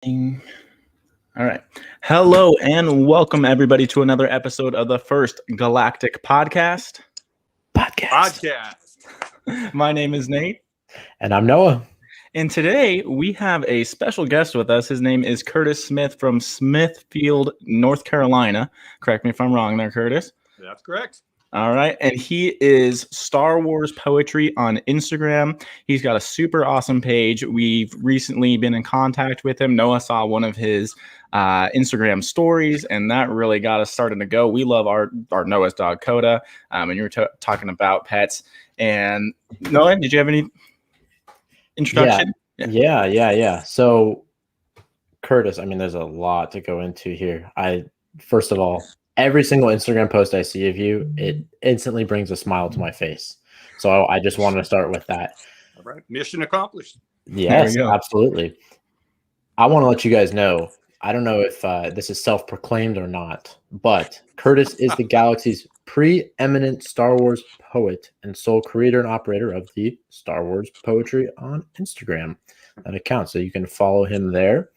All right. Hello and welcome everybody to another episode of the first Galactic podcast. My name is Nate. And I'm Noah. And today we have a special guest with us. His name is Curtis Smith from Smithfield, North Carolina. Correct me if I'm wrong there, Curtis. That's correct. All right. And he is Star Wars Poetry on Instagram. He's got a super awesome page. We've recently been in contact with him. Noah saw one of his Instagram stories, and that really got us started to go. We love our Noah's dog, Coda. And you were talking about pets. And Noah, did you have any introduction? Yeah. So, Curtis, I mean, there's a lot to go into here. First of all, every single Instagram post I see of you, it instantly brings a smile to my face. So I just wanted to start with that. All right. Mission accomplished. Yes, absolutely. I want to let you guys know, I don't know if this is self-proclaimed or not, but Curtis is the galaxy's preeminent Star Wars poet and sole creator and operator of the Star Wars Poetry on Instagram, that account. So you can follow him there.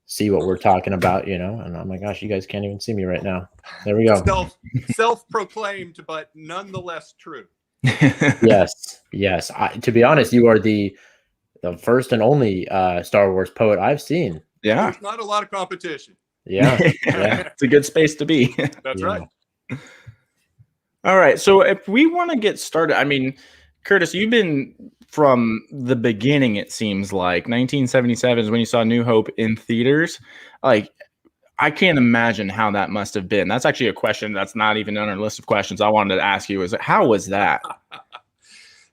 See what we're talking about, and oh my gosh, you guys can't even see me right now. There we go. Self-proclaimed, but nonetheless true. Yes. To be honest, you are the first and only Star Wars poet I've seen. Yeah. There's not a lot of competition. Yeah. It's a good space to be. That's right. All right. So if we want to get started, I mean, Curtis, you've been from the beginning, it seems like 1977 is when you saw New Hope in theaters. Like, I can't imagine how that must have been. That's actually a question that's not even on our list of questions I wanted to ask you. Is how was that?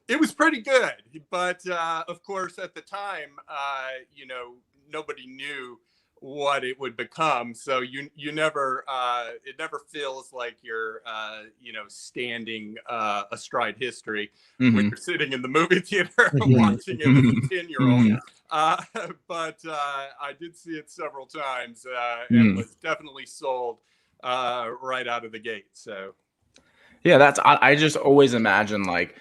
It was pretty good, but of course, at the time, nobody knew what it would become. So you never, it never feels like you're, standing astride history when you're sitting in the movie theater watching it as a 10-year-old. But I did see it several times and was definitely sold right out of the gate. So, yeah, I just always imagine like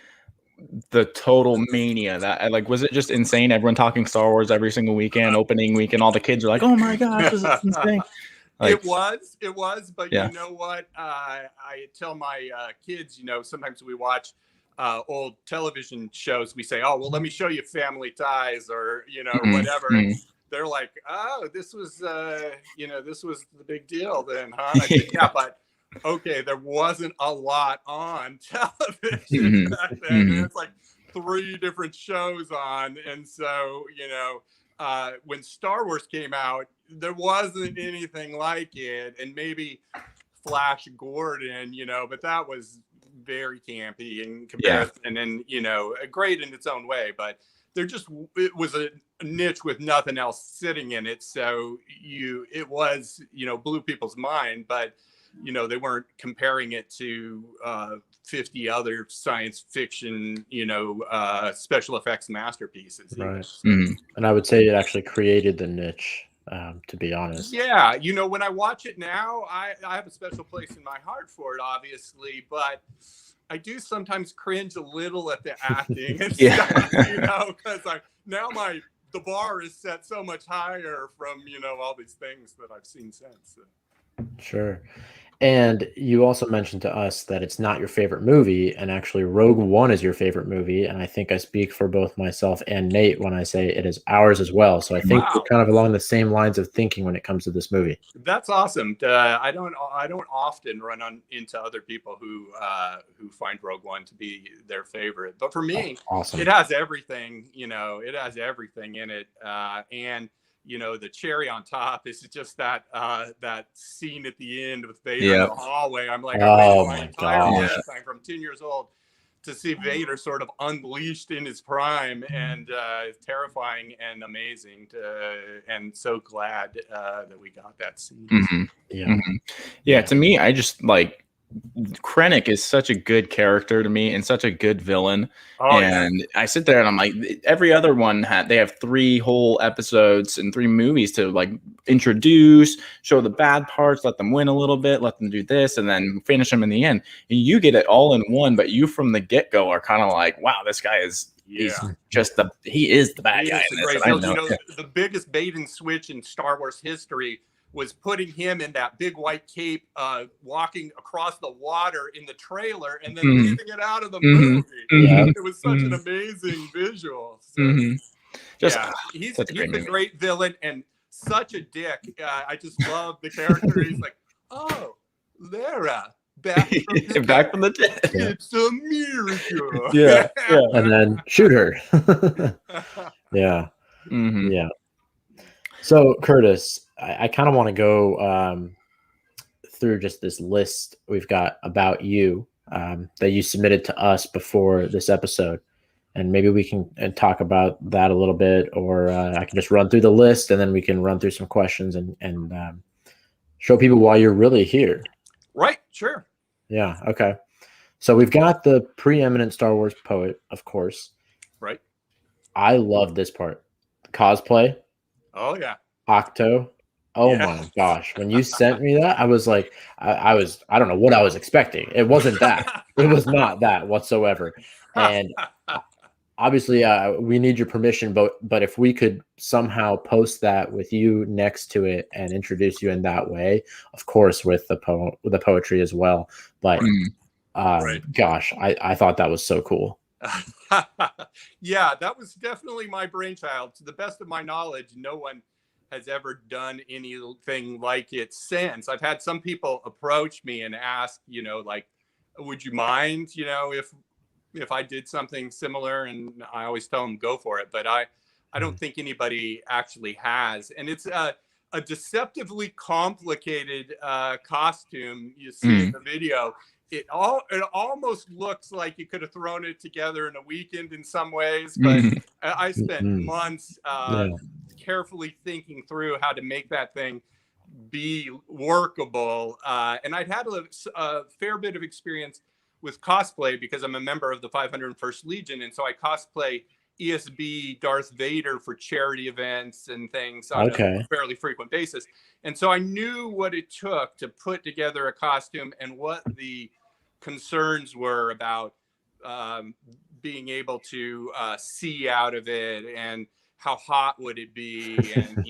the total mania that was it just insane? Everyone talking Star Wars every single weekend, opening weekend, all the kids are like, oh my gosh, this is insane. It was, but you know what? I tell my kids, sometimes we watch old television shows. We say, oh, well, let me show you Family Ties or, whatever. They're like, oh, this was the big deal then, huh? I said, yeah, but okay, there wasn't a lot on television back then. It's like 3 different shows on. And so, when Star Wars came out, there wasn't anything like it. And maybe Flash Gordon, but that was very campy in comparison and, great in its own way. But it was a niche with nothing else sitting in it. So it was, blew people's mind. But they weren't comparing it to 50 other science fiction, special effects masterpieces. Right. And I would say it actually created the niche, to be honest. Yeah. When I watch it now, I have a special place in my heart for it, obviously, but I do sometimes cringe a little at the acting and stuff, because the bar is set so much higher from, all these things that I've seen since. Sure. And you also mentioned to us that it's not your favorite movie, and actually Rogue One is your favorite movie. And I think I speak for both myself and Nate when I say it is ours as well. So I think we're kind of along the same lines of thinking when it comes to this movie. That's awesome. I don't often run into other people who find Rogue One to be their favorite. But for me, It has everything, it has everything in it. And the cherry on top is just that scene at the end with Vader in the hallway. I'm like, my entire lifetime from 10 years old to see Vader sort of unleashed in his prime, and terrifying and amazing. And so glad that we got that scene. Yeah. To me, I just like Krennic is such a good character to me and such a good villain. I sit there and I'm like, every other one they have 3 whole episodes and 3 movies to like introduce, show the bad parts, let them win a little bit, let them do this, and then finish them in the end. And you get it all in one, but you from the get-go are kind of like, wow, this guy is he's just he is the bad guy in this. Great. The biggest bait and switch in Star Wars history was putting him in that big white cape, walking across the water in the trailer, and then leaving it out of the movie. It was such an amazing visual. So, he's a great villain and such a dick. I just love the character. He's like, oh, Lara, back from the dead. It's America. Yeah. And then shoot her. Yeah. So, Curtis, I kind of want to go through just this list we've got about you that you submitted to us before this episode. And maybe we can talk about that a little bit, or I can just run through the list and then we can run through some questions and show people why you're really here. Right. Sure. Yeah. Okay. So we've got the preeminent Star Wars poet, of course. Right. I love this part. Cosplay. Oh, yeah. Octo. Oh my gosh. When you sent me that, I was like, I don't know what I was expecting. It wasn't that. It was not that whatsoever. And obviously we need your permission, but if we could somehow post that with you next to it and introduce you in that way, of course, with the poetry as well. But gosh, I thought that was so cool. Yeah, that was definitely my brainchild. To the best of my knowledge, no one has ever done anything like it since. I've had some people approach me and ask, like, would you mind, if I did something similar? And I always tell them go for it. But I don't think anybody actually has. And it's a deceptively complicated costume you see in the video. It almost looks like you could have thrown it together in a weekend in some ways, but I spent months carefully thinking through how to make that thing be workable. And I'd had a fair bit of experience with cosplay because I'm a member of the 501st Legion, and so I cosplay ESB Darth Vader for charity events and things on a fairly frequent basis. And so I knew what it took to put together a costume and what the concerns were about being able to see out of it, and how hot would it be, and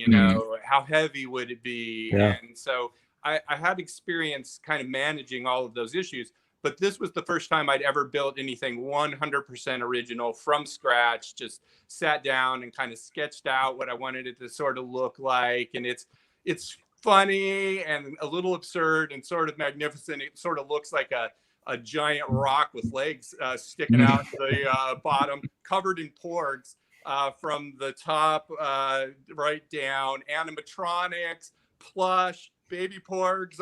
how heavy would it be. And so I had experience kind of managing all of those issues. But this was the first time I'd ever built anything 100% original from scratch, just sat down and kind of sketched out what I wanted it to sort of look like. And it's funny and a little absurd and sort of magnificent. It sort of looks like a giant rock with legs sticking out the bottom, covered in porgs from the top right down, animatronics, plush, baby porgs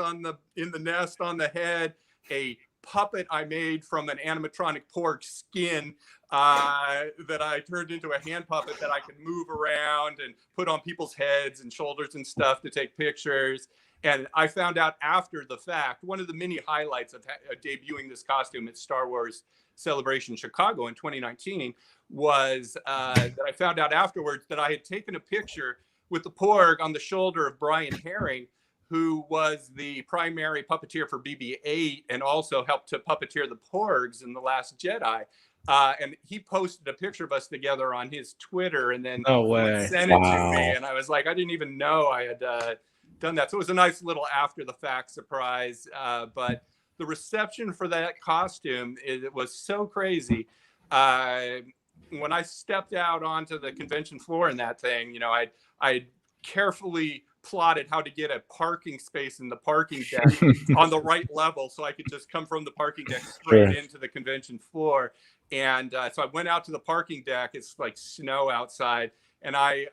in the nest on the head, a puppet I made from an animatronic pork skin that I turned into a hand puppet that I can move around and put on people's heads and shoulders and stuff to take pictures. And I found out after the fact, one of the many highlights of debuting this costume at Star Wars Celebration Chicago in 2019 was that I found out afterwards that I had taken a picture with the porg on the shoulder of Brian Herring, who was the primary puppeteer for BB-8 and also helped to puppeteer the porgs in The Last Jedi. And he posted a picture of us together on his Twitter and then sent it to me. And I was like, I didn't even know I had done that. So it was a nice little after the fact surprise. But the reception for that costume, it was so crazy. When I stepped out onto the convention floor in that thing, I carefully plotted how to get a parking space in the parking deck on the right level so I could just come from the parking deck straight into the convention floor. And so I went out to the parking deck. It's like snow outside. And I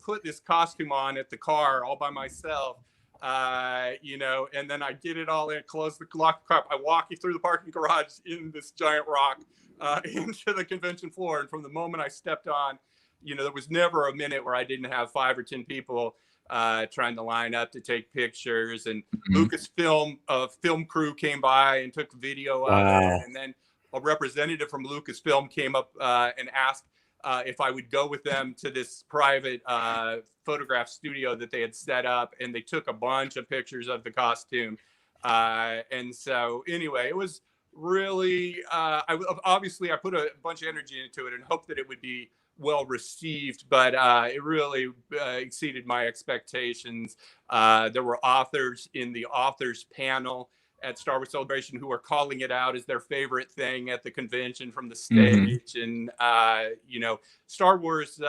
put this costume on at the car all by myself, and then I get it all in, close the lock car. I walk you through the parking garage in this giant rock into the convention floor. And from the moment I stepped on, there was never a minute where I didn't have 5 or 10 people trying to line up to take pictures. And Lucasfilm film crew came by and took video of it. And then a representative from Lucasfilm came up and asked if I would go with them to this private photograph studio that they had set up, and they took a bunch of pictures of the costume. And so anyway, it was really, obviously I put a bunch of energy into it and hoped that it would be well received, but it really exceeded my expectations. There were authors in the authors panel at Star Wars Celebration who were calling it out as their favorite thing at the convention from the stage. And, you know, Star Wars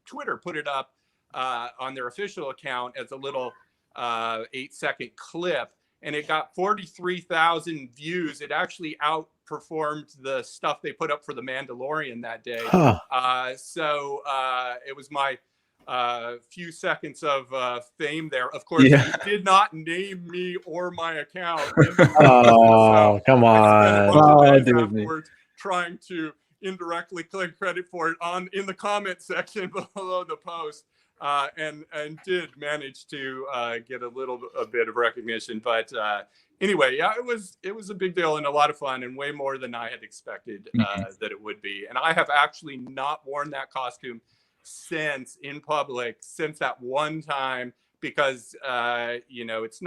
Twitter put it up on their official account as a little 8-second clip, and it got 43,000 views. It actually outperformed the stuff they put up for The Mandalorian that day. So it was my few seconds of fame there. Of course, they did not name me or my account. Oh, come on. I spent a bunch of days afterwards trying to indirectly claim credit for it in the comment section below the post. And did manage to get a bit of recognition, but anyway, yeah, it was a big deal and a lot of fun and way more than I had expected that it would be. And I have actually not worn that costume since in public since that one time because you know it's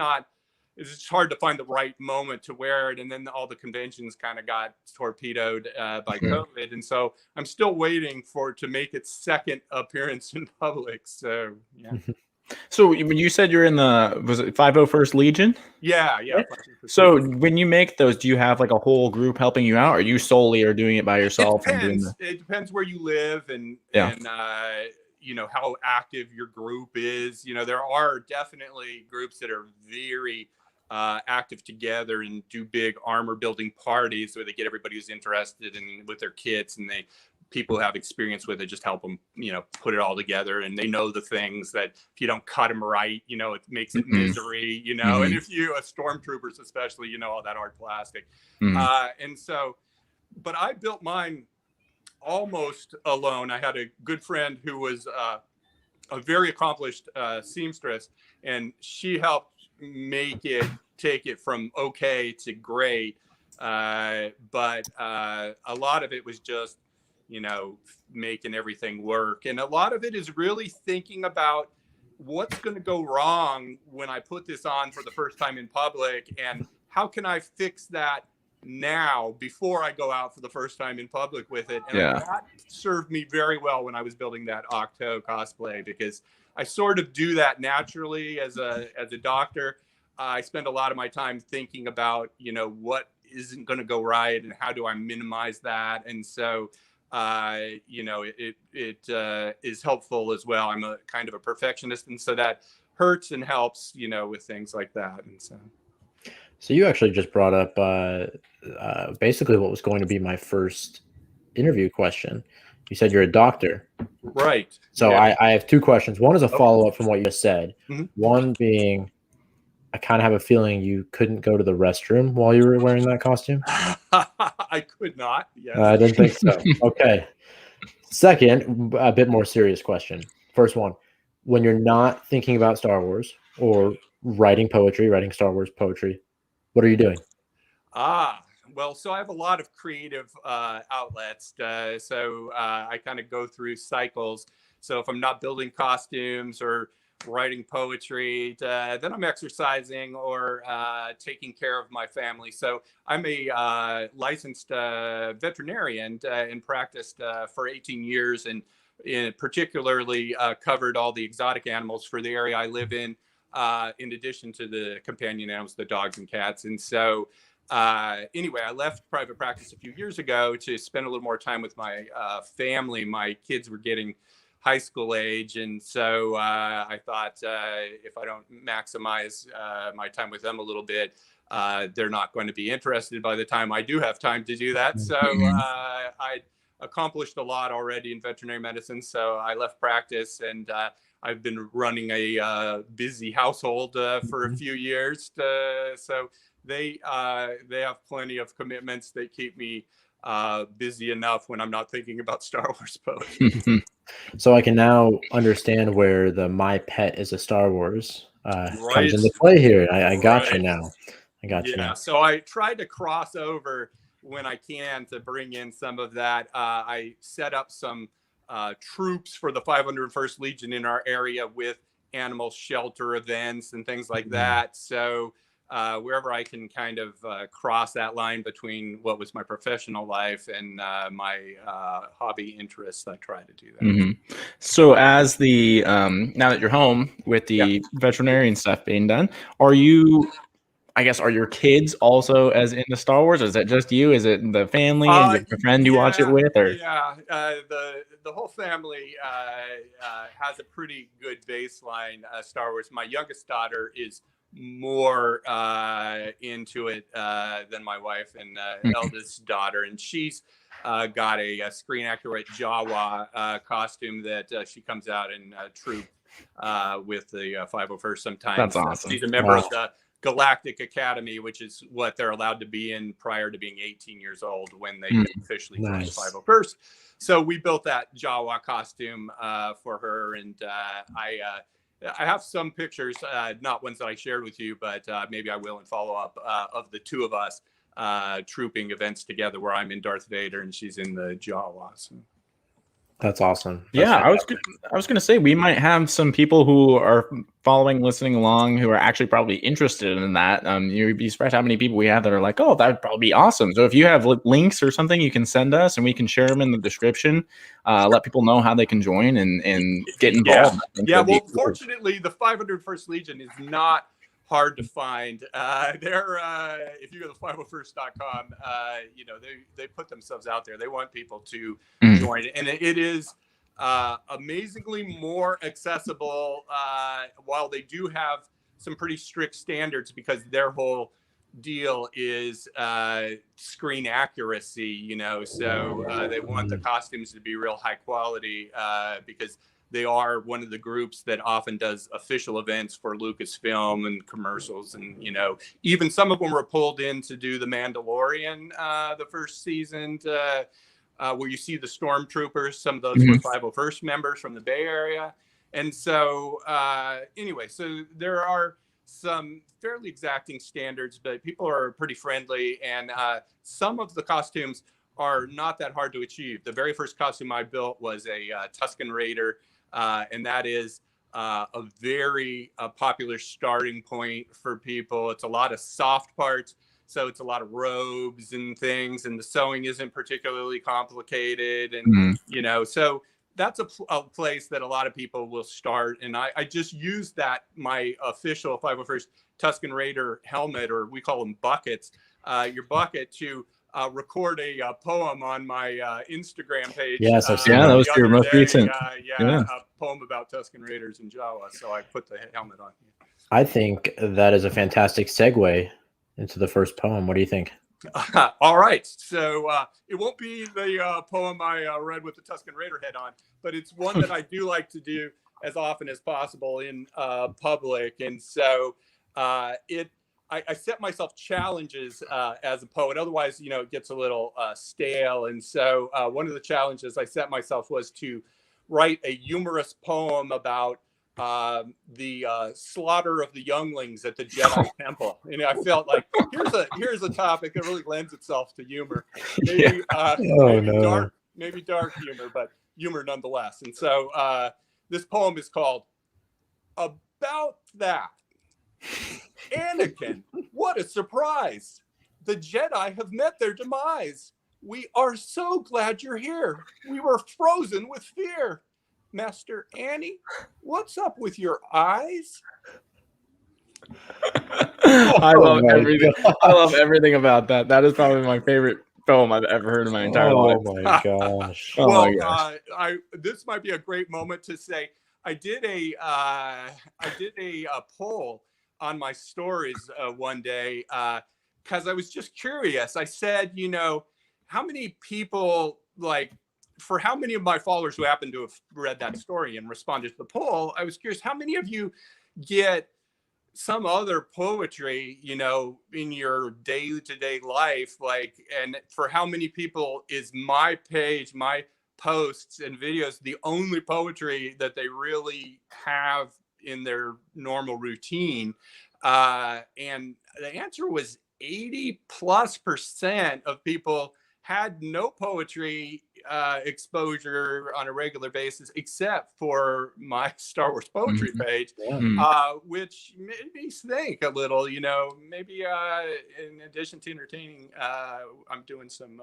just hard to find the right moment to wear it. And then all the conventions kind of got torpedoed by COVID. And so I'm still waiting for it to make its second appearance in public. So, yeah. So when you said you're in was it 501st Legion? Yeah. So when you make those, do you have like a whole group helping you out, or you solely are doing it by yourself? It depends where you live and you know, how active your group is. You know, there are definitely groups that are very active together and do big armor building parties where they get everybody who's interested in with their kits, and people who have experience with it just help them, you know, put it all together. And they know the things that if you don't cut them right, you know, it makes it misery, you know, and if you stormtroopers especially, you know, all that hard plastic. And so, but I built mine almost alone. I had a good friend who was a very accomplished seamstress, and she helped take it from okay to great. But a lot of it was just, you know, making everything work. And a lot of it is really thinking about what's going to go wrong when I put this on for the first time in public, and how can I fix that now before I go out for the first time in public with it. And that served me very well when I was building that Octo cosplay, because I sort of do that naturally as a doctor. I spend a lot of my time thinking about, you know, what isn't going to go right and how do I minimize that. And so, you know, it is helpful as well. I'm a kind of a perfectionist, and so that hurts and helps, you know, with things like that. And so you actually just brought up basically what was going to be my first interview question. You said you're a doctor. Right. So I have two questions. One is a follow-up from what you just said. One being, I kind of have a feeling you couldn't go to the restroom while you were wearing that costume. I could not. Yes. I didn't think so. Okay. Second, a bit more serious question. First one, when you're not thinking about Star Wars or writing Star Wars poetry, what are you doing? Well, so I have a lot of creative outlets. So I kind of go through cycles. So if I'm not building costumes or writing poetry, then I'm exercising or taking care of my family. So I'm a licensed veterinarian and practiced for 18 years, and particularly covered all the exotic animals for the area I live in addition to the companion animals, the dogs and cats. And so anyway, I left private practice a few years ago to spend a little more time with my family. My kids were getting high school age, and so I thought if I don't maximize my time with them a little bit, they're not going to be interested by the time I do have time to do that. So I accomplished a lot already in veterinary medicine, so I left practice, and I've been running a busy household for a few years. So they have plenty of commitments that keep me busy enough when I'm not thinking about Star Wars poetry. So I can now understand where the "my pet is a Star Wars" comes into play here. I got you now. I got you now. So I try to cross over when I can to bring in some of that. I set up some troops for the 501st Legion in our area with animal shelter events and things like that. So wherever I can kind of cross that line between what was my professional life and my hobby interests, I try to do that. Mm-hmm. So as the now that you're home with the veterinarian stuff being done, are you, I guess, are your kids also as into Star Wars? Is it just you? Is it the family and your friend you watch it with? Or the whole family has a pretty good baseline Star Wars. My youngest daughter is more into it than my wife and eldest daughter, and she's got a screen accurate Jawa costume that she comes out and troop with the 501st sometimes. That's awesome. She's a member of the Galactic Academy, which is what they're allowed to be in prior to being 18 years old when they officially join 501st. So we built that Jawa costume for her, and I have some pictures, not ones that I shared with you, but maybe I will in follow up of the two of us trooping events together, where I'm in Darth Vader and she's in the Jawa. So. That's awesome. That's fantastic. I was going to say we might have some people who are following, listening along, who are actually probably interested in that. You'd be surprised how many people we have that are like, "Oh, that would probably be awesome." So if you have links or something, you can send us, and we can share them in the description. Let people know how they can join and get involved. Yeah. Well, fortunately, the 501st Legion is not hard to find. They're if you go to 501st.com, they put themselves out there. They want people to join, and it is amazingly more accessible. While they do have some pretty strict standards, because their whole deal is screen accuracy. So they want the costumes to be real high quality because they are one of the groups that often does official events for Lucasfilm and commercials. And, even some of them were pulled in to do The Mandalorian, the first season, where you see the stormtroopers. Some of those were 501st members from the Bay Area. And so anyway, so there are some fairly exacting standards, but people are pretty friendly. And some of the costumes are not that hard to achieve. The very first costume I built was a Tusken Raider. And that is a very popular starting point for people. It's a lot of soft parts, so it's a lot of robes and things, and the sewing isn't particularly complicated. And, so that's a place that a lot of people will start. And I just used my official 501st Tusken Raider helmet, or we call them buckets, your bucket, to record a poem on my Instagram page. Yes, I've seen that was your most recent. A poem about Tusken Raiders and Jawa. So I put the helmet on. I think that is a fantastic segue into the first poem. What do you think? All right. So it won't be the poem I read with the Tusken Raider head on, but it's one that I do like to do as often as possible in public. And so I set myself challenges as a poet. Otherwise, it gets a little stale. And so one of the challenges I set myself was to write a humorous poem about the slaughter of the younglings at the Jedi Temple. And I felt like here's a topic that really lends itself to humor. Maybe, maybe dark humor, but humor nonetheless. And so this poem is called About That. Anakin, what a surprise! The Jedi have met their demise. We are so glad you're here. We were frozen with fear. Master Annie, what's up with your eyes? I love everything. I love everything about that. That is probably my favorite poem I've ever heard in my entire life. Oh my gosh! Well, this might be a great moment to say I did a poll on my stories one day because I was just curious. I said, how many people, for how many of my followers who happen to have read that story and responded to the poll, I was curious, how many of you get some other poetry, in your day-to-day life, and for how many people is my page, my posts and videos the only poetry that they really have in their normal routine? And the answer was 80+% of people had no poetry exposure on a regular basis, except for my Star Wars poetry page, which made me think a little. You know, maybe in addition to entertaining, I'm doing some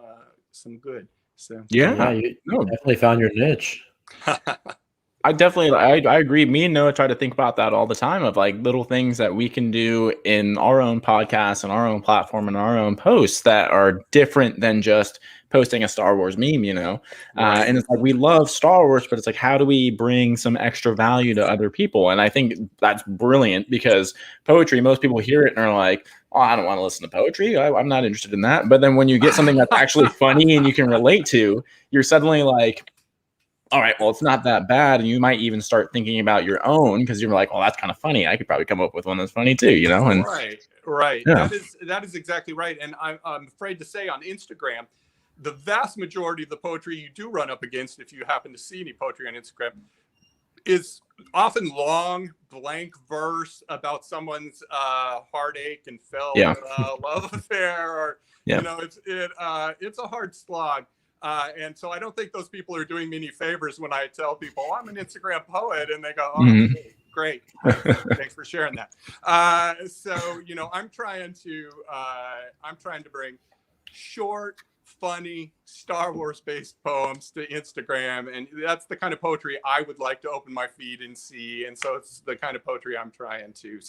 good. So yeah, you definitely found your niche. I agree. Me and Noah try to think about that all the time, of like little things that we can do in our own podcast and our own platform and our own posts that are different than just posting a Star Wars meme, you know? Right. And it's like, we love Star Wars, but it's like, how do we bring some extra value to other people? And I think that's brilliant, because poetry, most people hear it and are like, oh, I don't want to listen to poetry. I'm not interested in that. But then when you get something that's actually funny and you can relate to, you're suddenly like, all right, well, it's not that bad. And you might even start thinking about your own, because you're like, well, that's kind of funny. I could probably come up with one that's funny too, you know? And right. Yeah. That is exactly right. And I'm afraid to say, on Instagram, the vast majority of the poetry you do run up against, if you happen to see any poetry on Instagram, is often long, blank verse about someone's heartache and failed love affair, or you know, it's a hard slog. And so I don't think those people are doing me any favors when I tell people, oh, I'm an Instagram poet, and they go, oh, great. Thanks for sharing that. So, you know, I'm trying to bring short, funny Star Wars based poems to Instagram. And that's the kind of poetry I would like to open my feed and see. And so it's the kind of poetry I'm trying to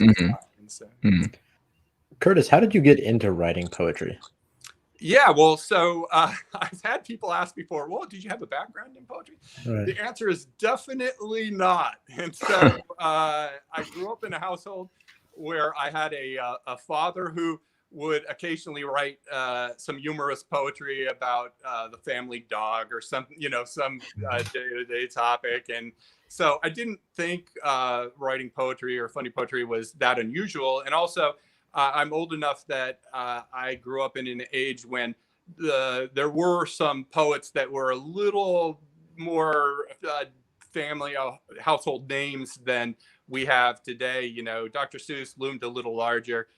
Curtis, how did you get into writing poetry? Yeah, well, so I've had people ask before, well, did you have a background in poetry? Right. The answer is definitely not. And so I grew up in a household where I had a father who would occasionally write some humorous poetry about the family dog, or some day-to-day topic. And so I didn't think writing poetry or funny poetry was that unusual. And also, I'm old enough that I grew up in an age when there were some poets that were a little more family household names than we have today. You know, Dr. Seuss loomed a little larger.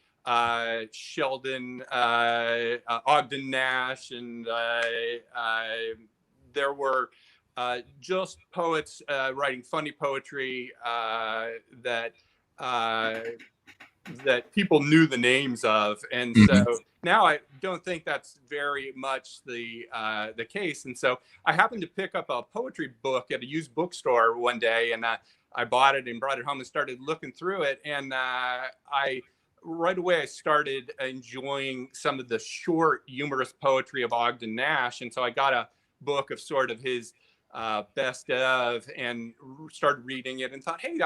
Sheldon, Ogden Nash, and there were just poets writing funny poetry that people knew the names of. And so now I don't think that's very much the case. And so I happened to pick up a poetry book at a used bookstore one day, and I bought it and brought it home and started looking through it. And right away I started enjoying some of the short, humorous poetry of Ogden Nash. And so I got a book of sort of his best of, and started reading it and thought, hey,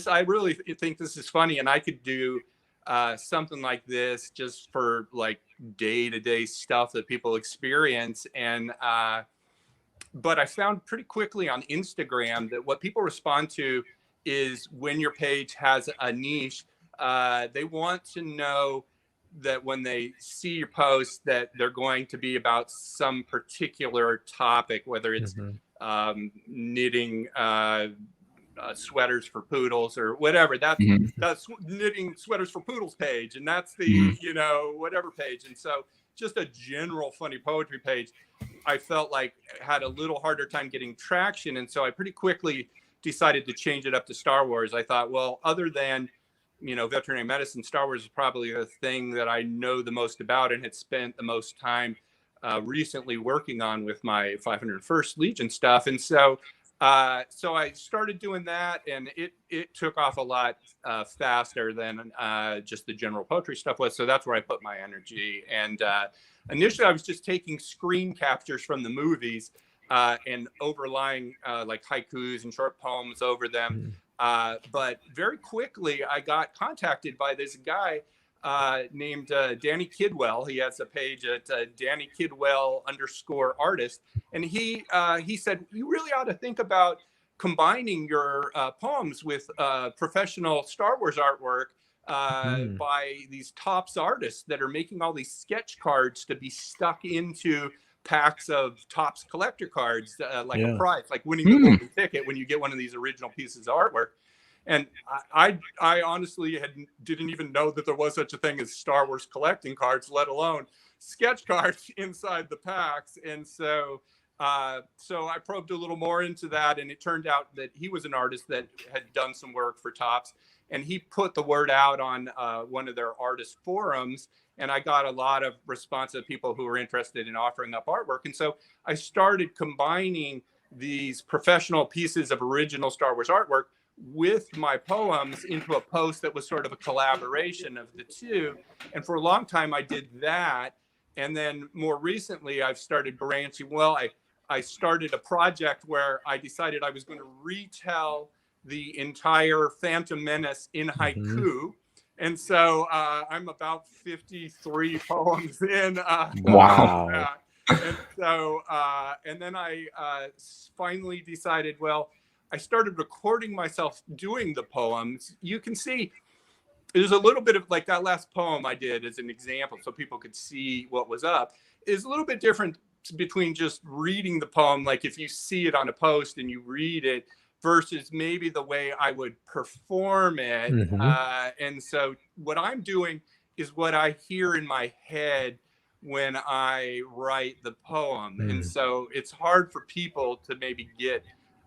I really think this is funny, and I could do something like this just for like day-to-day stuff that people experience. And but I found pretty quickly on Instagram that what people respond to is, when your page has a niche, they want to know that when they see your post, that they're going to be about some particular topic, whether it's knitting sweaters for poodles or whatever. That's knitting sweaters for poodles page, and that's the whatever page. And so just a general funny poetry page, I felt like had a little harder time getting traction. And so I pretty quickly decided to change it up to Star Wars. I thought, well, other than veterinary medicine, Star Wars is probably the thing that I know the most about and had spent the most time recently working on with my 501st Legion stuff. And so I started doing that, and it took off a lot faster than just the general poetry stuff was. So that's where I put my energy. And initially, I was just taking screen captures from the movies and overlying like haikus and short poems over them. But very quickly, I got contacted by this guy named Danny Kidwell. He has a page at Danny Kidwell _artist. And he said, you really ought to think about combining your poems with professional Star Wars artwork by these Topps artists that are making all these sketch cards to be stuck into packs of Topps collector cards, like a prize, like winning the golden ticket when you get one of these original pieces of artwork. And I honestly didn't even know that there was such a thing as Star Wars collecting cards, let alone sketch cards inside the packs. And so So I probed a little more into that, and it turned out that he was an artist that had done some work for Topps, and he put the word out on one of their artist forums, and I got a lot of response of people who were interested in offering up artwork. And so I started combining these professional pieces of original Star Wars artwork with my poems into a post that was sort of a collaboration of the two. And for a long time, I did that. And then more recently, I've started branching. Well, I started a project where I decided I was going to retell the entire Phantom Menace in haiku. And so I'm about 53 poems in. Wow. And so, and then I finally decided, well, I started recording myself doing the poems. You can see there's a little bit of like that last poem I did as an example so people could see what was up is a little bit different between just reading the poem, like if you see it on a post and you read it, versus maybe the way I would perform it. And so what I'm doing is what I hear in my head when I write the poem. And so it's hard for people to maybe get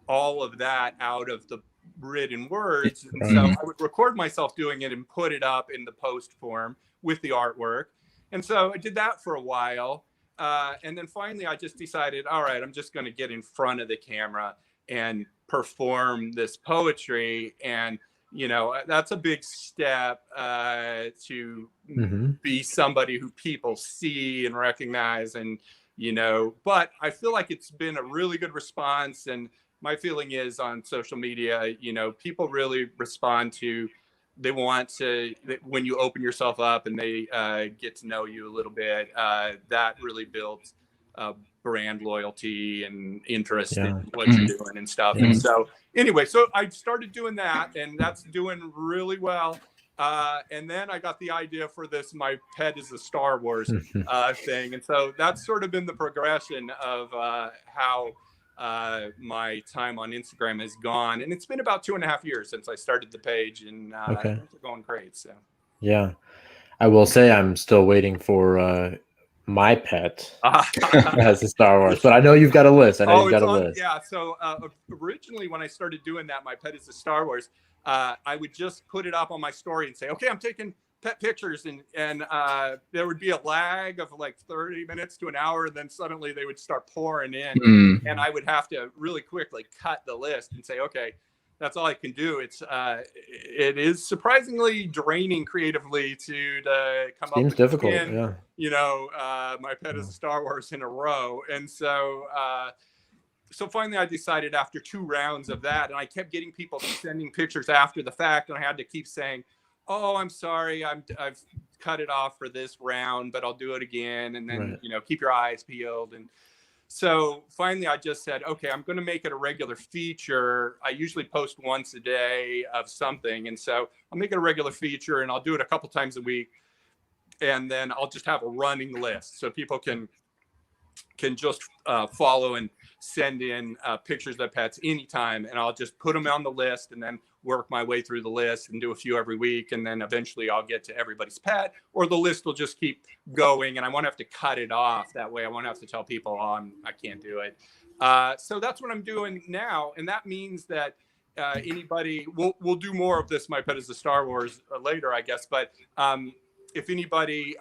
all of that out of the written words. And so I would record myself doing it and put it up in the post form with the artwork. And so I did that for a while. And then finally, I just decided, all right, I'm just going to get in front of the camera and perform this poetry. And, you know, that's a big step to be somebody who people see and recognize. And, you know, but I feel like it's been a really good response. And my feeling is on social media, you know, people really respond to, they want to, when you open yourself up and they get to know you a little bit, that really builds brand loyalty and interest in what you're doing and stuff. And so anyway, so I started doing that, and that's doing really well. And then I got the idea for this, my pet is a Star Wars thing. And so that's sort of been the progression of how my time on Instagram has gone. And it's been about 2.5 years since I started the page, and things are going great. So yeah, I will say I'm still waiting for my pet as a Star Wars, but I know you've got a list. I know you've got a list. Yeah. So originally, when I started doing that, my pet is a Star Wars. I would just put it up on my story and say, okay, I'm taking pet pictures, and there would be a lag of like 30 minutes to an hour, and then suddenly they would start pouring in, and I would have to really quickly cut the list and say, okay, that's all I can do. It is surprisingly draining creatively to come up with difficult. 10, you know, my pet is a Star Wars in a row. And so so finally I decided after 2 rounds of that, and I kept getting people sending pictures after the fact, and I had to keep saying, oh, I'm sorry, I've cut it off for this round, but I'll do it again. And then, you know, keep your eyes peeled. And so finally I just said, okay, I'm going to make it a regular feature. I usually post once a day of something. And so I'll make it a regular feature, and I'll do it a couple times a week. And then I'll just have a running list so people can just follow and send in pictures of pets anytime. And I'll just put them on the list and then work my way through the list and do a few every week. And then eventually I'll get to everybody's pet, or the list will just keep going, and I won't have to cut it off. That way I won't have to tell people, oh, I can't do it. So that's what I'm doing now. And that means that anybody, we'll do more of this, my pet is a Star Wars later, I guess. But if anybody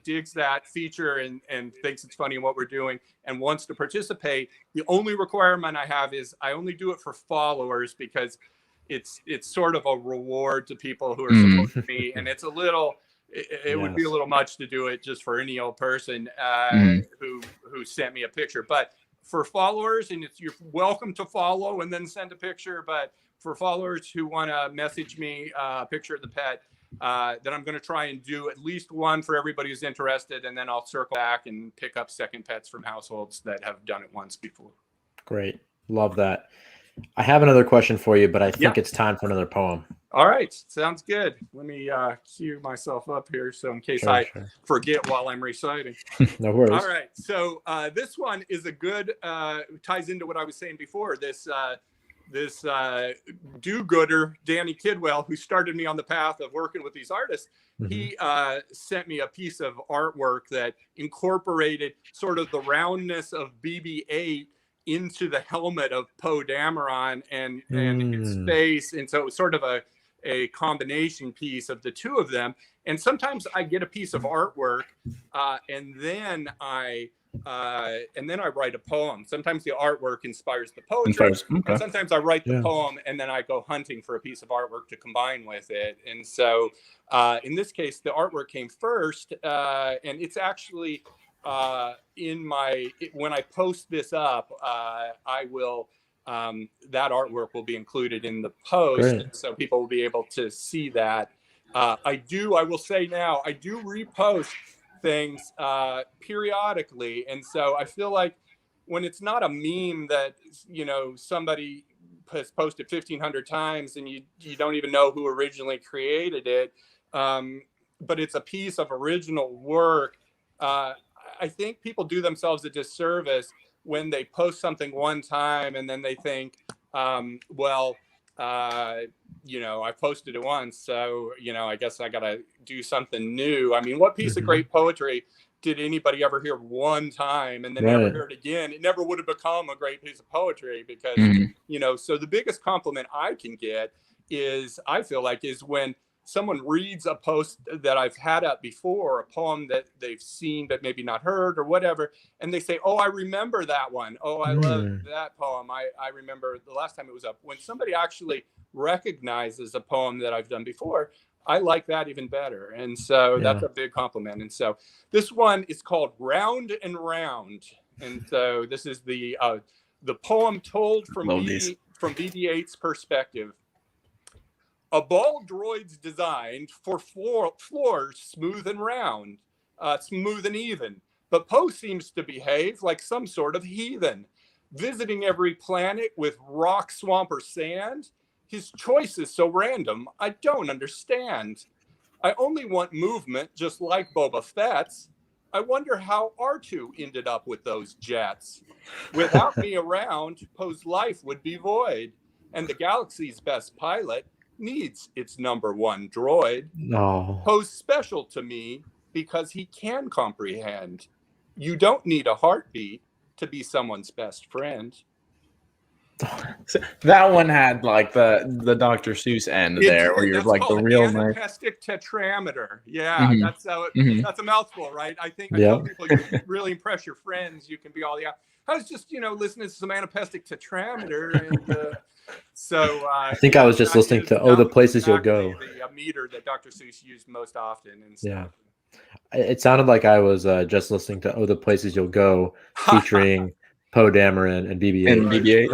digs that feature and thinks it's funny in what we're doing and wants to participate, the only requirement I have is I only do it for followers, because it's sort of a reward to people who are supporting me. And it's a little, it would be a little much to do it just for any old person who sent me a picture. But for followers, and you're welcome to follow and then send a picture. But for followers who want to message me a picture of the pet, then I'm going to try and do at least one for everybody who's interested. And then I'll circle back and pick up second pets from households that have done it once before. Great. Love that. I have another question for you, but I think it's time for another poem. All right. Sounds good. Let me cue myself up here, so in case I forget while I'm reciting. No worries. All right. So this one is a good, ties into what I was saying before. this do-gooder, Danny Kidwell, who started me on the path of working with these artists, he sent me a piece of artwork that incorporated sort of the roundness of BB-8 into the helmet of Poe Dameron and his face. And so it was sort of a combination piece of the two of them. And sometimes I get a piece of artwork and then I write a poem. Sometimes the artwork inspires the poetry. And sometimes I write the poem and then I go hunting for a piece of artwork to combine with it. And so in this case, the artwork came first, and it's actually when I post this up, I will that artwork will be included in the post, so people will be able to see that. I will say now, I do repost things periodically, and so I feel like when it's not a meme that somebody has posted 1,500 times and you don't even know who originally created it, but it's a piece of original work. I think people do themselves a disservice when they post something one time and then they think, I posted it once, so I guess I gotta do something new. I mean, what piece of great poetry did anybody ever hear one time and then never hear it again? It never would have become a great piece of poetry because so the biggest compliment I can get is when someone reads a post that I've had up before, a poem that they've seen but maybe not heard or whatever, and they say, oh, I remember that one. Oh, I love that poem. I remember the last time it was up. When somebody actually recognizes a poem that I've done before, I like that even better. And so that's a big compliment. And so this one is called Round and Round. And so this is the poem told from BB-8's perspective. A ball droid's designed for floors smooth and round, smooth and even. But Poe seems to behave like some sort of heathen, visiting every planet with rock, swamp, or sand. His choice is so random, I don't understand. I only want movement, just like Boba Fett's. I wonder how R2 ended up with those jets. Without me around, Poe's life would be void, and the galaxy's best pilot needs its #1 droid. Poe's special to me because he can comprehend. You don't need a heartbeat to be someone's best friend. So that one had like the Dr. Seuss end there, where you're like the real anapestic tetrameter. Yeah, that's how it. That's a mouthful, right? I tell people, you really impress your friends. You can be all I was just listening to some anapestic tetrameter, and so I think I was just listening to "Oh, the Places You'll Go." The meter that Dr. Seuss used most often, and stuff. Yeah. It sounded like I was just listening to "Oh, the Places You'll Go," featuring Poe Dameron and BB-8.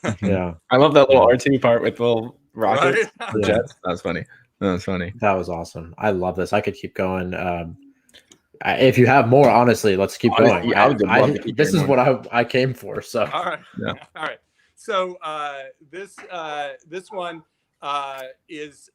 Right. Yeah, I love that little R2 part with little rockets, jets. That was funny. That was awesome. I love this. I could keep going. If you have more, honestly, let's keep going. This is what I came for. So all right, all right. So this one is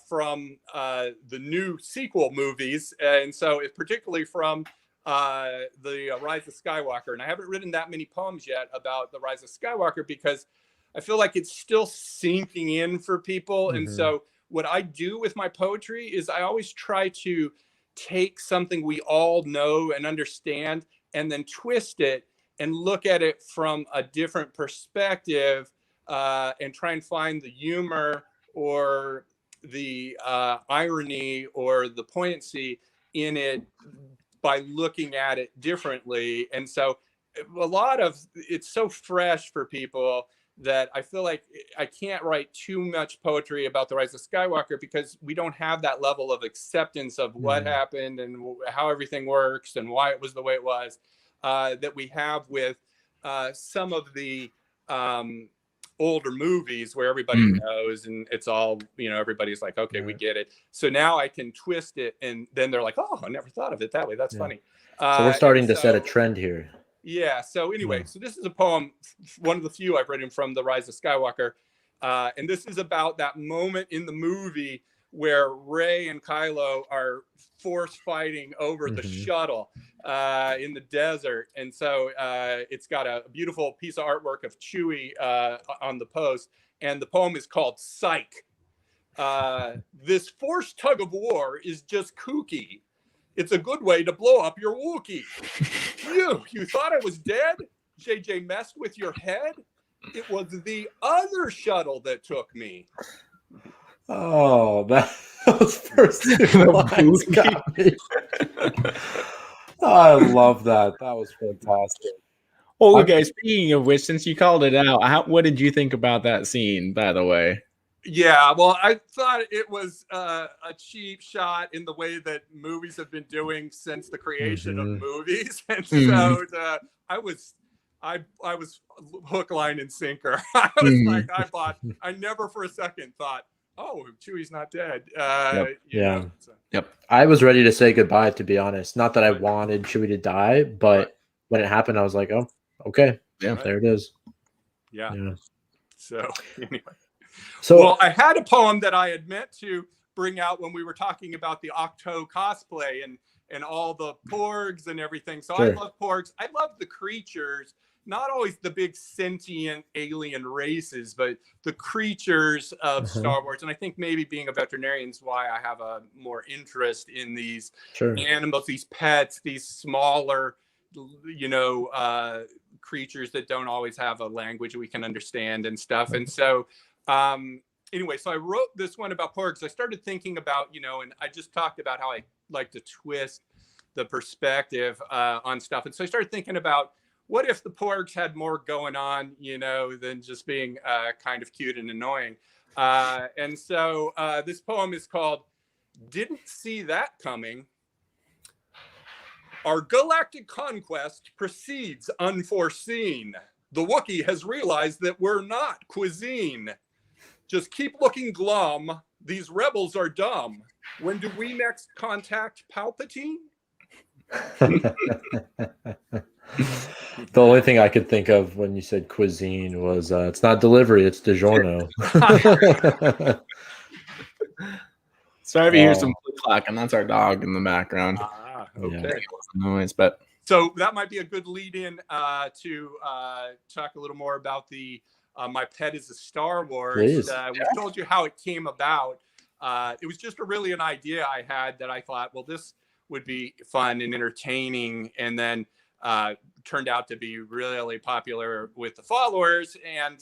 from the new sequel movies, and so it's particularly from the Rise of Skywalker. And I haven't written that many poems yet about the Rise of Skywalker because I feel like it's still sinking in for people. And so what I do with my poetry is I always try to take something we all know and understand and then twist it and look at it from a different perspective, and try and find the humor or the irony or the poignancy in it by looking at it differently. And so a lot of it's so fresh for people that I feel like I can't write too much poetry about the Rise of Skywalker because we don't have that level of acceptance of what happened and how everything works and why it was the way it was, that we have with some of the older movies where everybody knows and it's all, everybody's like, okay, we get it. So now I can twist it and then they're like, oh, I never thought of it that way. That's funny. So we're starting to set a trend here. Yeah. So anyway, so this is a poem, one of the few I've written from the Rise of Skywalker. And this is about that moment in the movie where Rey and Kylo are force fighting over the shuttle in the desert. And so it's got a beautiful piece of artwork of Chewie on the post. And the poem is called Psych. This forced tug of war is just kooky. It's a good way to blow up your Wookiee. You thought I was dead? JJ messed with your head? It was the other shuttle that took me. Oh, those first two lines got me. I love that. That was fantastic. Oh, okay. Speaking of which, since you called it out, what did you think about that scene, by the way? Yeah, well, I thought it was a cheap shot in the way that movies have been doing since the creation of movies, and so I was hook, line, and sinker. I was like, I never for a second thought, oh, Chewie's not dead. Yep. I was ready to say goodbye, to be honest. Not that I wanted Chewie to die, but when it happened, I was like, oh, okay, there it is. Yeah. So anyway. Well, I had a poem that I had meant to bring out when we were talking about the Octo cosplay and all the porgs and everything. So I love porgs. I love the creatures, not always the big sentient alien races, but the creatures of Star Wars. And I think maybe being a veterinarian is why I have a more interest in these animals, these pets, these smaller, creatures that don't always have a language we can understand and stuff. And so anyway, so I wrote this one about porgs. I started thinking about, and I just talked about how I like to twist the perspective on stuff. And so I started thinking about, what if the porgs had more going on, than just being kind of cute and annoying? And so this poem is called Didn't See That Coming. Our galactic conquest proceeds unforeseen. The Wookiee has realized that we're not cuisine. Just keep looking glum. These rebels are dumb. When do we next contact Palpatine? The only thing I could think of when you said cuisine was it's not delivery, it's DiGiorno. Sorry if you hear some click-clack, and that's our dog in the background. Okay. Noise, but so that might be a good lead-in to talk a little more about the My Pet is a Star Wars. We told you how it came about. It was just an idea I had that I thought, well, this would be fun and entertaining, and then turned out to be really popular with the followers. And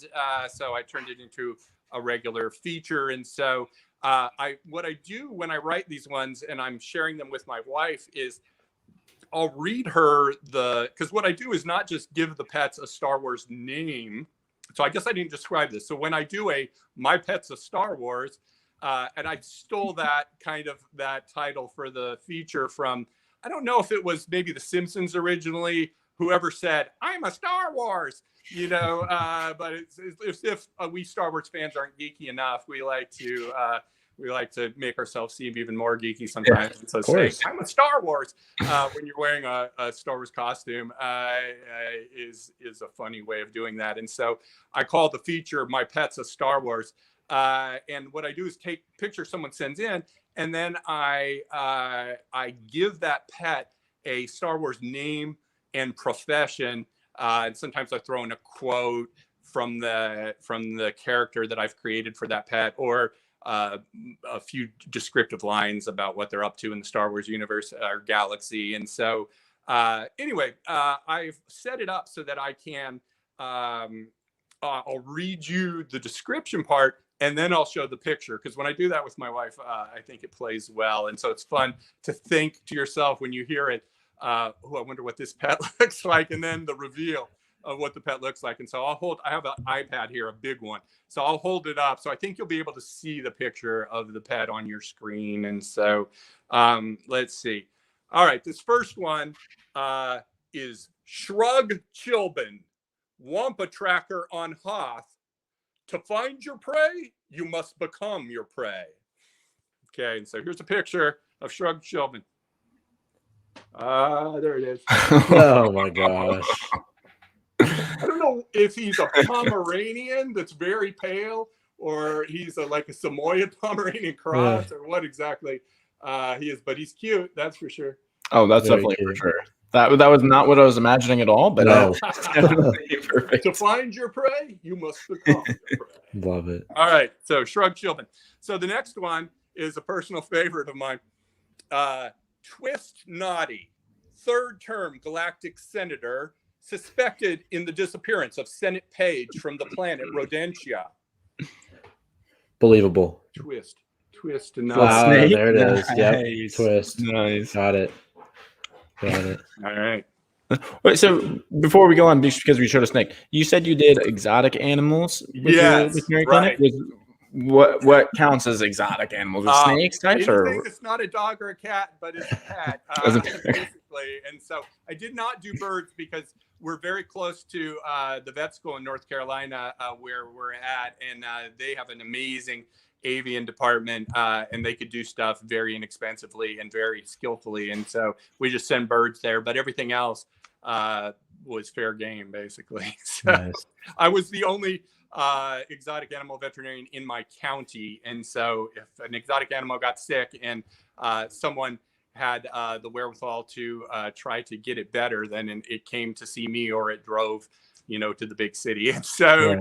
so I turned it into a regular feature. And so what I do when I write these ones and I'm sharing them with my wife is I'll read her because what I do is not just give the pets a Star Wars name. So I guess I didn't describe this. So when I do My Pet's a Star Wars, and I stole that title for the feature from, I don't know if it was maybe The Simpsons originally, whoever said, I'm a Star Wars, but it's if we Star Wars fans aren't geeky enough, we like to make ourselves seem even more geeky sometimes. And so saying, I'm a Star Wars when you're wearing a Star Wars costume is a funny way of doing that. And so I call the feature My Pet's a Star Wars. And what I do is take pictures someone sends in, and then I give that pet a Star Wars name and profession. And sometimes I throw in a quote from the character that I've created for that pet, or a few descriptive lines about what they're up to in the Star Wars universe or galaxy. And so anyway, I've set it up so that I can I'll read you the description part, and then I'll show the picture, because when I do that with my wife, I think it plays well. And so it's fun to think to yourself when you hear it, I wonder what this pet looks like, and then the reveal of what the pet looks like. And so I have an iPad here, a big one. So I'll hold it up. So I think you'll be able to see the picture of the pet on your screen. And so let's see. All right, this first one is Shrug Chilbin, Wampa Tracker on Hoth. To find your prey, you must become your prey. Okay, and so here's a picture of Shrug Chilbin. There it is. Oh my gosh. I don't know if he's a Pomeranian that's very pale, or he's like a Samoyed Pomeranian cross, or what exactly he is. But he's cute, that's for sure. Oh, that's Very definitely cute. for sure. That was not what I was imagining at all, but No. definitely perfect. To find your prey, you must become your prey. Love it. All right, so Shrug Children. So the next one is a personal favorite of mine. Twist Naughty, third-term Galactic Senator, suspected in the disappearance of Senate Page from the planet Rodentia. Believable. Twist Naughty. Wow, Snake? there it is. Yep. Nice. Twist. Nice. Got it. All right. Wait, so before we go on, because we showed a snake, you said you did exotic animals with Yes, your right. clinic? What counts as exotic animals? Snakes types anything that's not a dog or a cat, but it's a pet, basically. And so I did not do birds because we're very close to the vet school in North Carolina where we're at, and they have an amazing avian department, and they could do stuff very inexpensively and very skillfully. And so we just send birds there, but everything else was fair game, basically. So Nice. I was the only exotic animal veterinarian in my county, and so if an exotic animal got sick and someone had the wherewithal to try to get it better, then it came to see me, or it drove to the big city. And so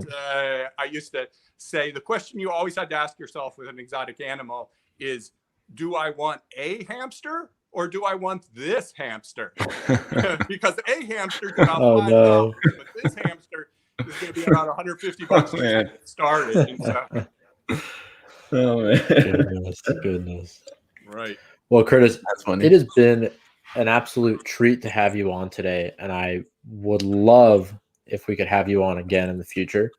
I used to say the question you always had to ask yourself with an exotic animal is, do I want a hamster or do I want this hamster? Because a hamster is about $5, but this hamster is going to be about $150 to get started. And so, oh man, goodness. Right. Well, Curtis, that's funny. It has been an absolute treat to have you on today, and I would love if we could have you on again in the future.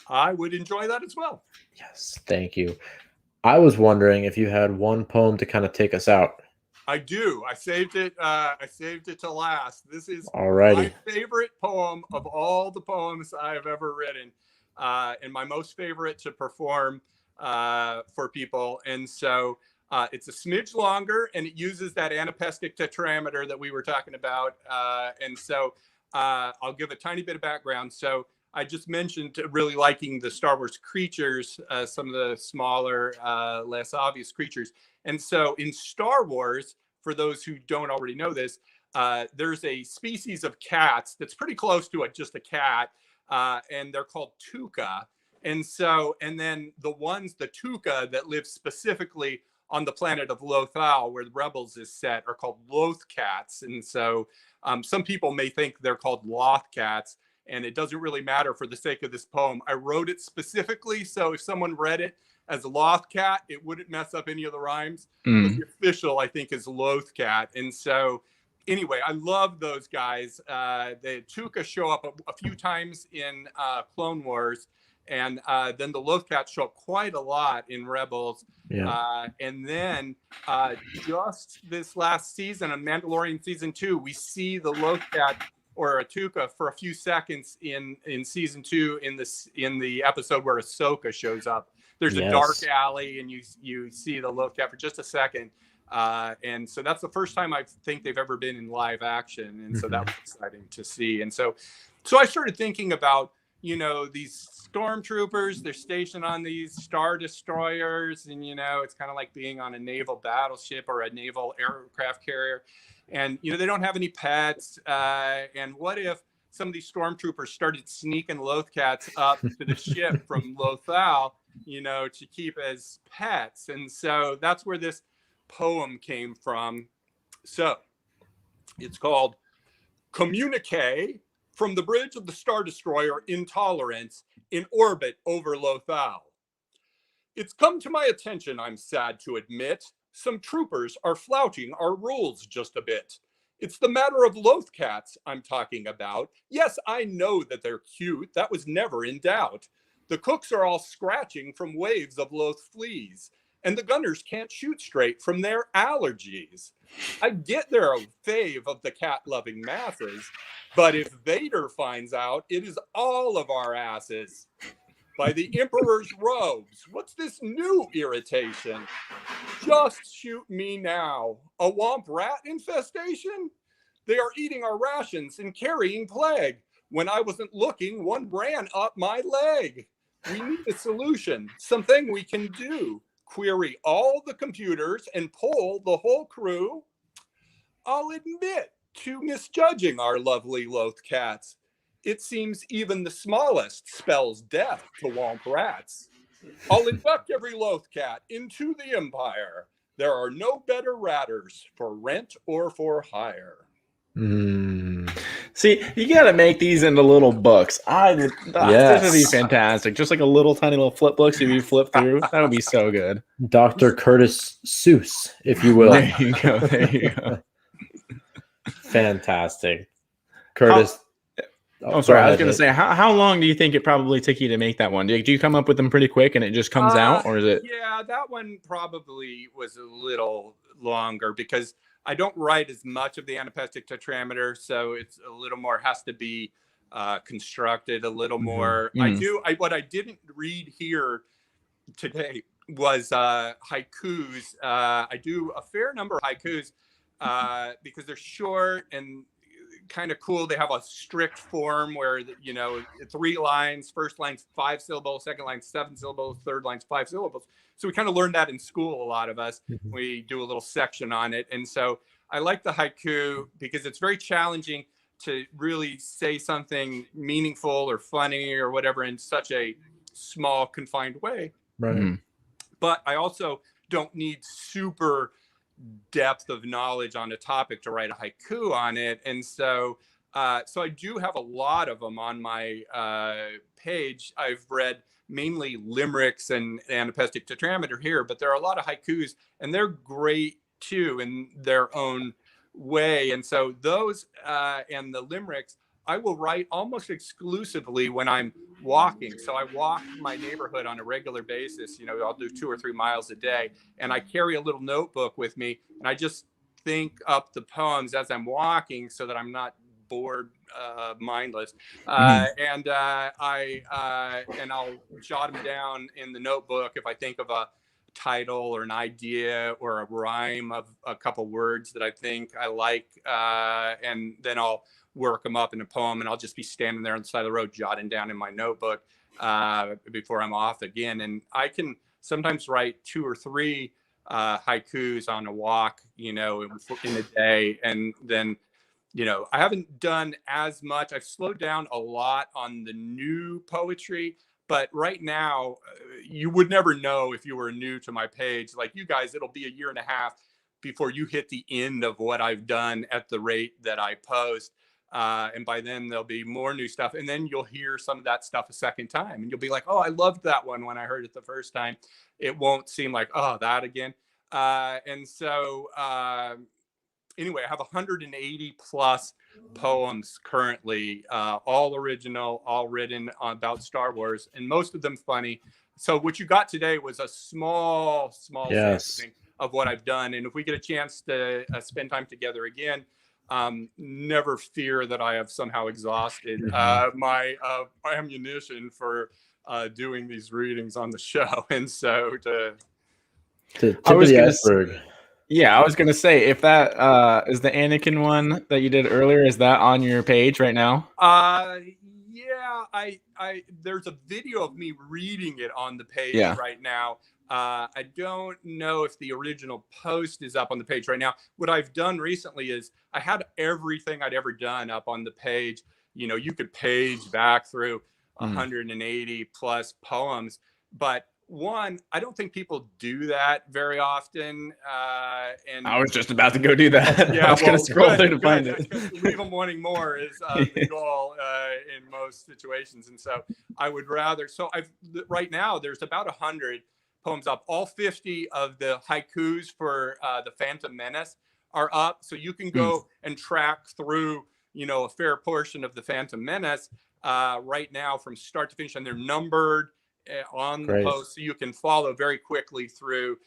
I would enjoy that as well. Yes, thank you. I was wondering if you had one poem to kind of take us out. I do. I saved it. I saved it to last. This is Alrighty. my favorite poem of all the poems I have ever written, and my most favorite to perform for people. And so it's a smidge longer, and it uses that anapestic tetrameter that we were talking about. And so I'll give a tiny bit of background. So I just mentioned really liking the Star Wars creatures, some of the smaller, less obvious creatures. And so in Star Wars, for those who don't already know this, there's a species of cats that's pretty close to just a cat, and they're called Tuca. And so, and then the Tuca that live specifically on the planet of Lothal, where the Rebels is set, are called Loth cats. And so some people may think they're called Loth cats, and it doesn't really matter for the sake of this poem. I wrote it specifically so if someone read it as a Loth cat, it wouldn't mess up any of the rhymes. But the official, I think, is Loth cat. And so anyway, I love those guys. The Tuca show up a few times in Clone Wars, and then the Loth cats show up quite a lot in Rebels. Yeah. And then just this last season, on Mandalorian season 2, we see the Loth cat or a Tuca for a few seconds in season 2 in the episode where Ahsoka shows up. There's a dark alley, and you see the Loth cat for just a second. And so that's the first time I think they've ever been in live action. And so that was exciting to see. And so I started thinking about, these stormtroopers, they're stationed on these Star Destroyers, and, it's kind of like being on a naval battleship or a naval aircraft carrier. And, they don't have any pets. And what if some of these stormtroopers started sneaking Loth cats up to the ship from Lothal, to keep as pets? And so that's where this poem came from. So it's called Communique from the Bridge of the Star Destroyer Intolerance in orbit over Lothal. It's come to my attention, I'm sad to admit, some troopers are flouting our rules just a bit. It's the matter of Loth cats I'm talking about. Yes, I know that they're cute. That was never in doubt. The cooks are all scratching from waves of Loth fleas, and the gunners can't shoot straight from their allergies. I get they're a fave of the cat-loving masses, but if Vader finds out, it is all of our asses. By the Emperor's robes, what's this new irritation? Just shoot me now. A womp rat infestation? They are eating our rations and carrying plague. When I wasn't looking, one ran up my leg. We need a solution, something we can do. Query all the computers and poll the whole crew. I'll admit to misjudging our lovely loath cats. It seems even the smallest spells death to womp rats. I'll induct every loath cat into the empire. There are no better ratters for rent or for hire. See, you got to make these into little books. This would be Yes. fantastic. Just like a little tiny little flip book, so you flip through. That would be so good. Dr. Curtis Seuss, if you will. There you go. There you go. Fantastic. Curtis. Sorry. I was going to say, how long do you think it probably took you to make that one? Do you come up with them pretty quick and it just comes out, or is it? Yeah, that one probably was a little longer because I don't write as much of the anapestic tetrameter, so it's a little more, has to be constructed a little more. What I didn't read here today was haikus. I do a fair number of haikus because they're short and kind of cool. They have a strict form where, 3 lines, first line's 5 syllables, second line 7 syllables, third line's 5 syllables. So we kind of learned that in school, a lot of us. We do a little section on it. And so I like the haiku because it's very challenging to really say something meaningful or funny or whatever in such a small, confined way. Right. But I also don't need super depth of knowledge on a topic to write a haiku on it. And so so I do have a lot of them on my page. I've read mainly limericks and anapestic tetrameter here, but there are a lot of haikus, and they're great too in their own way. And so those and the limericks, I will write almost exclusively when I'm walking. So I walk my neighborhood on a regular basis. I'll do 2 or 3 miles a day, and I carry a little notebook with me, and I just think up the poems as I'm walking so that I'm not bored, mindless. And I'll jot them down in the notebook if I think of a title or an idea or a rhyme of a couple words that I think I like, and then I'll work them up in a poem, and I'll just be standing there on the side of the road jotting down in my notebook before I'm off again. And I can sometimes write 2 or 3 haikus on a walk, in a day. And then, I haven't done as much. I've slowed down a lot on the new poetry, but right now you would never know if you were new to my page. Like you guys, it'll be 1.5 years before you hit the end of what I've done at the rate that I post. And by then there'll be more new stuff. And then you'll hear some of that stuff a second time, and you'll be like, oh, I loved that one when I heard it the first time. It won't seem like, oh, that again. And so anyway, I have 180 plus poems currently, all original, all written about Star Wars, and most of them funny. So what you got today was a small sampling of what I've done. And if we get a chance to spend time together again, never fear that I have somehow exhausted my ammunition for doing these readings on the show. And so to tip of the iceberg. Yeah, I was gonna say, if that is the Anakin one that you did earlier, is that on your page right now? Yeah, I there's a video of me reading it on the page right now. I don't know if the original post is up on the page right now. What I've done recently is I had everything I'd ever done up on the page. You could page back through 180 plus poems, but one, I don't think people do that very often. And I was just about to go do that. Yeah, I was going to scroll through to find it. Leave them wanting more is the goal in most situations. And so I would rather, right now there's about 100 poems up. All 50 of the haikus for the Phantom Menace are up. So you can go and track through, a fair portion of the Phantom Menace right now from start to finish, and they're numbered on the post, so you can follow very quickly through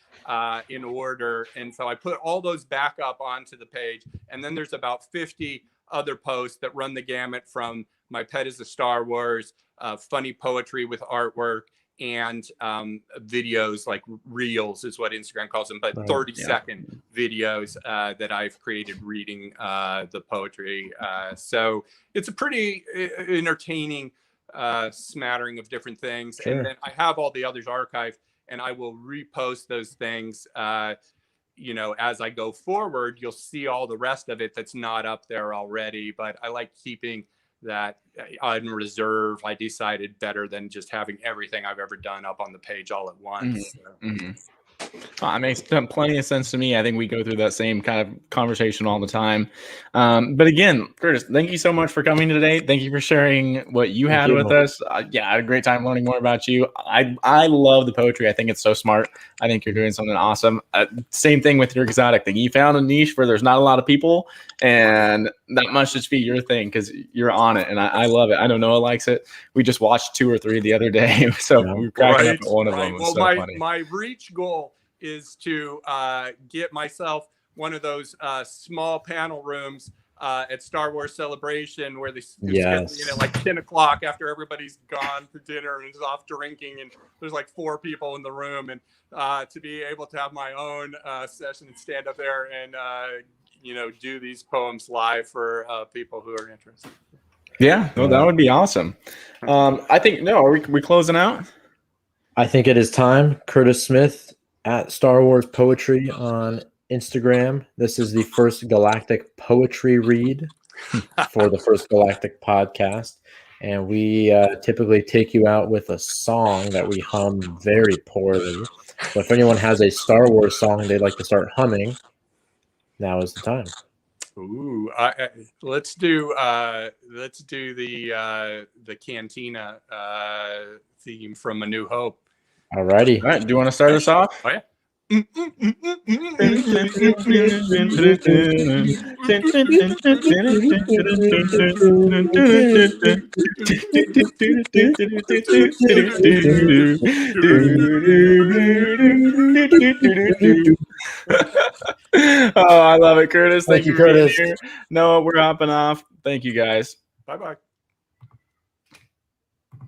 in order. And so I put all those back up onto the page, and then there's about 50 other posts that run the gamut from My Pet is a Star Wars, funny poetry with artwork, and videos, like reels is what Instagram calls them, but 30-second videos that I've created reading the poetry. So it's a pretty entertaining smattering of different things. Sure. And then I have all the others archived, and I will repost those things. You know, as I go forward, you'll see all the rest of it that's not up there already. But I like keeping that on reserve. I decided better than just having everything I've ever done up on the page all at once. It makes plenty of sense to me. I think we go through that same kind of conversation all the time. But again, Curtis, thank you so much for coming today. Thank you for sharing what you had with us. Yeah, I had a great time learning more about you. I love the poetry. I think it's so smart. I think you're doing something awesome. Same thing with your exotic thing. You found a niche where there's not a lot of people, and that must just be your thing because you're on it. And I love it. I know Noah likes it. We just watched 2 or 3 the other day. So we were cracking up at one of them. Well, so funny. my reach goal is to get myself one of those small panel rooms at Star Wars Celebration where they schedule at like 10 o'clock after everybody's gone for dinner and is off drinking, and there's like 4 people in the room, and to be able to have my own session and stand up there and you know, do these poems live for people who are interested. Yeah, well, that would be awesome. I think, no, are we closing out? I think it is time. Curtis Smith at Star Wars Poetry on Instagram. This is the first Galactic poetry read for the first Galactic podcast. And we typically take you out with a song that we hum very poorly. So if anyone has a Star Wars song they'd like to start humming, now is the time. Ooh, let's do the Cantina theme from A New Hope. Alrighty. All right. Do you want to start us off? Oh, yeah. Oh, I love it, Curtis. Thank you, Curtis. No, we're hopping off. Thank you, guys. Bye-bye.